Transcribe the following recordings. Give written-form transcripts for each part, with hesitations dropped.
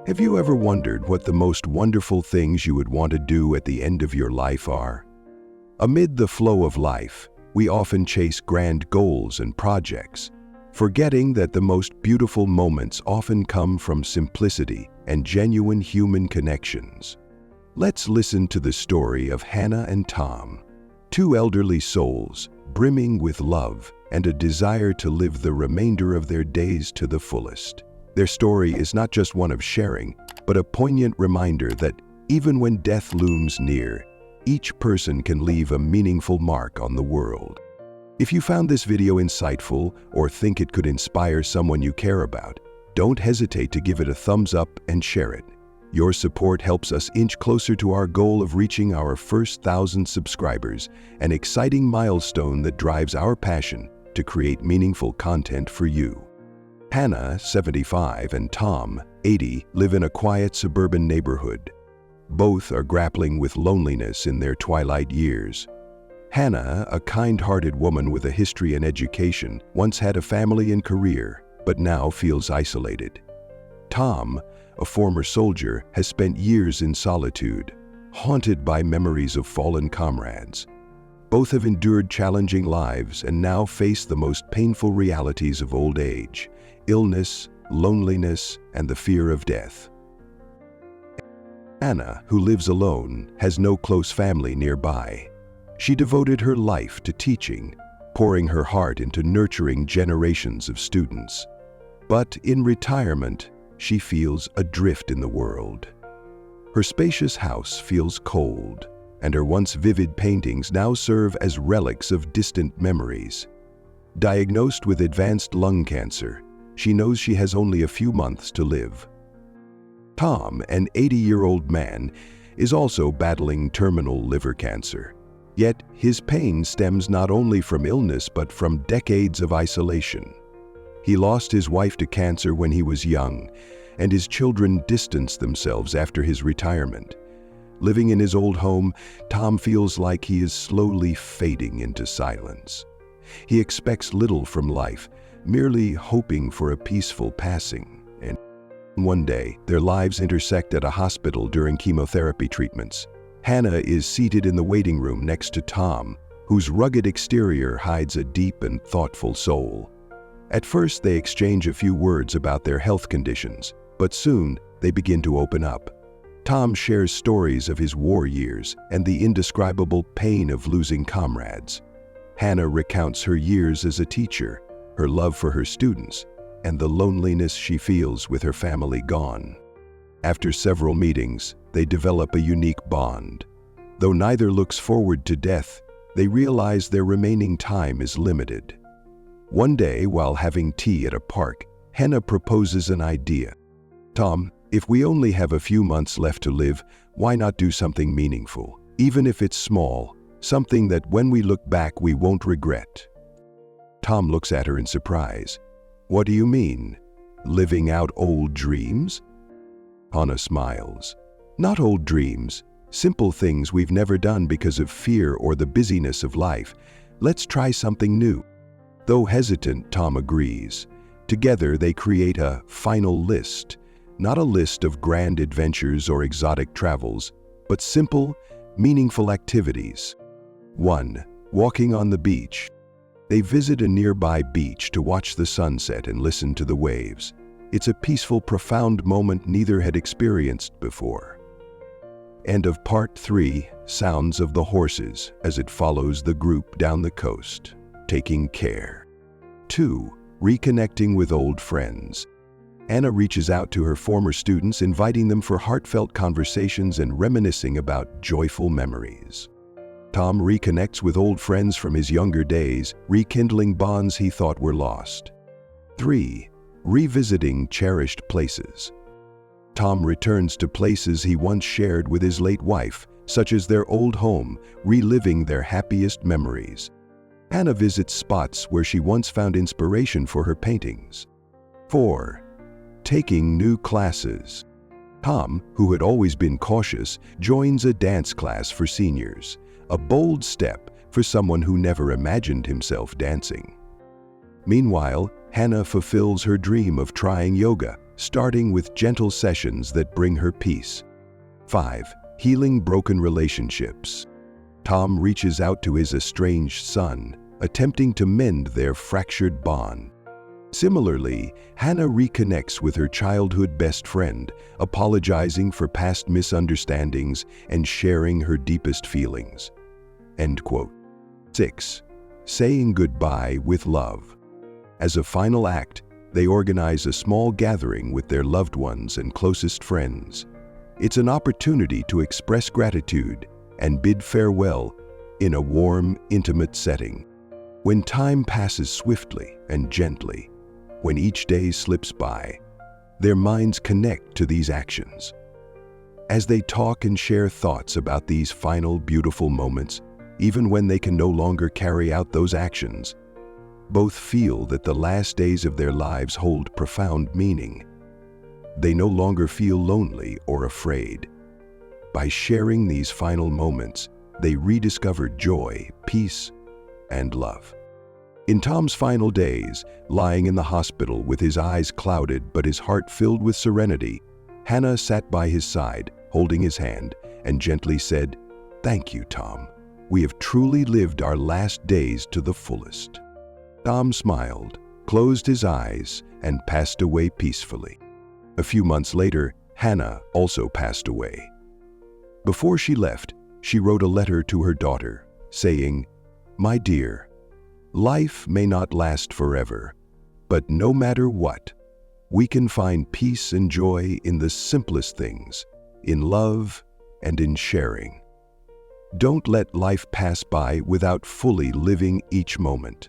Have you ever wondered what the most wonderful things you would want to do at the end of your life are? Amid the flow of life, we often chase grand goals and projects, forgetting that the most beautiful moments often come from simplicity and genuine human connections. Let's listen to the story of Hannah and Tom, two elderly souls brimming with love and a desire to live the remainder of their days to the fullest. Their story is not just one of sharing, but a poignant reminder that even when death looms near, each person can leave a meaningful mark on the world. If you found this video insightful or think it could inspire someone you care about, don't hesitate to give it a thumbs up and share it. Your support helps us inch closer to our goal of reaching our first 1,000 subscribers, an exciting milestone that drives our passion to create meaningful content for you. Hannah, 75, and Tom, 80, live in a quiet suburban neighborhood. Both are grappling with loneliness in their twilight years. Hannah, a kind-hearted woman with a history in education, once had a family and career, but now feels isolated. Tom, a former soldier, has spent years in solitude, haunted by memories of fallen comrades. Both have endured challenging lives and now face the most painful realities of old age: illness, loneliness, and the fear of death. Hannah, who lives alone, has no close family nearby. She devoted her life to teaching, pouring her heart into nurturing generations of students. But in retirement, she feels adrift in the world. Her spacious house feels cold, and her once vivid paintings now serve as relics of distant memories. Diagnosed with advanced lung cancer, she knows she has only a few months to live. Tom, an 80-year-old man, is also battling terminal liver cancer. Yet his pain stems not only from illness but from decades of isolation. He lost his wife to cancer when he was young, and his children distanced themselves after his retirement. Living in his old home, Tom feels like he is slowly fading into silence. He expects little from life, merely hoping for a peaceful passing. And one day, their lives intersect at a hospital during chemotherapy treatments. Hannah is seated in the waiting room next to Tom, whose rugged exterior hides a deep and thoughtful soul. At first, they exchange a few words about their health conditions, but soon they begin to open up. Tom shares stories of his war years and the indescribable pain of losing comrades. Hannah recounts her years as a teacher, her love for her students, and the loneliness she feels with her family gone. After several meetings, they develop a unique bond. Though neither looks forward to death, they realize their remaining time is limited. One day, while having tea at a park, Hannah proposes an idea. "Tom, if we only have a few months left to live, why not do something meaningful? Even if it's small, something that when we look back we won't regret." Tom looks at her in surprise. "What do you mean? Living out old dreams?" Hannah smiles. "Not old dreams, simple things we've never done because of fear or the busyness of life. Let's try something new." Though hesitant, Tom agrees. Together they create a final list, not a list of grand adventures or exotic travels, but simple, meaningful activities. 1. Walking on the beach. They visit a nearby beach to watch the sunset and listen to the waves. It's a peaceful, profound moment neither had experienced before. End of Part 3, Sounds of the Horses, as it follows the group down the coast, taking care. 2. Reconnecting with old friends. Hannah reaches out to her former students, inviting them for heartfelt conversations and reminiscing about joyful memories. Tom reconnects with old friends from his younger days, rekindling bonds he thought were lost. 3. Revisiting cherished places. Tom returns to places he once shared with his late wife, such as their old home, reliving their happiest memories. Hannah visits spots where she once found inspiration for her paintings. 4. Taking new classes. Tom, who had always been cautious, joins a dance class for seniors, a bold step for someone who never imagined himself dancing. Meanwhile, Hannah fulfills her dream of trying yoga, starting with gentle sessions that bring her peace. 5. Healing broken relationships. Tom reaches out to his estranged son, attempting to mend their fractured bond. Similarly, Hannah reconnects with her childhood best friend, apologizing for past misunderstandings and sharing her deepest feelings. End quote. 6. Saying goodbye with love. As a final act, they organize a small gathering with their loved ones and closest friends. It's an opportunity to express gratitude and bid farewell in a warm, intimate setting. When time passes swiftly and gently, when each day slips by, their minds connect to these actions. As they talk and share thoughts about these final beautiful moments, even when they can no longer carry out those actions, both feel that the last days of their lives hold profound meaning. They no longer feel lonely or afraid. By sharing these final moments, they rediscover joy, peace, and love. In Tom's final days, lying in the hospital with his eyes clouded but his heart filled with serenity, Hannah sat by his side, holding his hand, and gently said, "Thank you, Tom. We have truly lived our last days to the fullest." Tom smiled, closed his eyes, and passed away peacefully. A few months later, Hannah also passed away. Before she left, she wrote a letter to her daughter, saying, "My dear, life may not last forever, but no matter what, we can find peace and joy in the simplest things, in love and in sharing. Don't let life pass by without fully living each moment."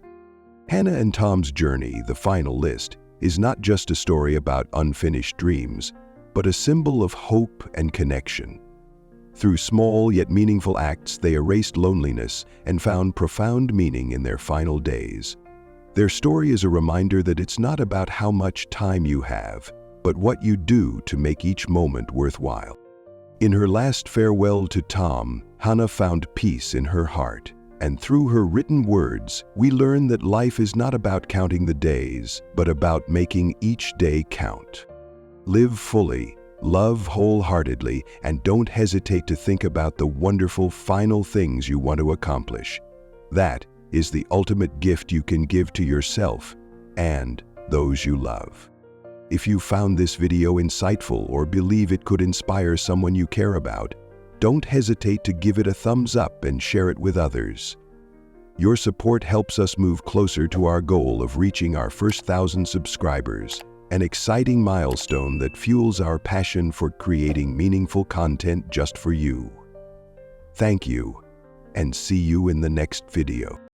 Hannah and Tom's journey, the final list, is not just a story about unfinished dreams, but a symbol of hope and connection. Through small yet meaningful acts, they erased loneliness and found profound meaning in their final days. Their story is a reminder that it's not about how much time you have, but what you do to make each moment worthwhile. In her last farewell to Tom, Hannah found peace in her heart, and through her written words, we learn that life is not about counting the days, but about making each day count. Live fully, love wholeheartedly, and don't hesitate to think about the wonderful final things you want to accomplish. That is the ultimate gift you can give to yourself and those you love. If you found this video insightful or believe it could inspire someone you care about, don't hesitate to give it a thumbs up and share it with others. Your support helps us move closer to our goal of reaching our first 1,000 subscribers, an exciting milestone that fuels our passion for creating meaningful content just for you. Thank you, and see you in the next video.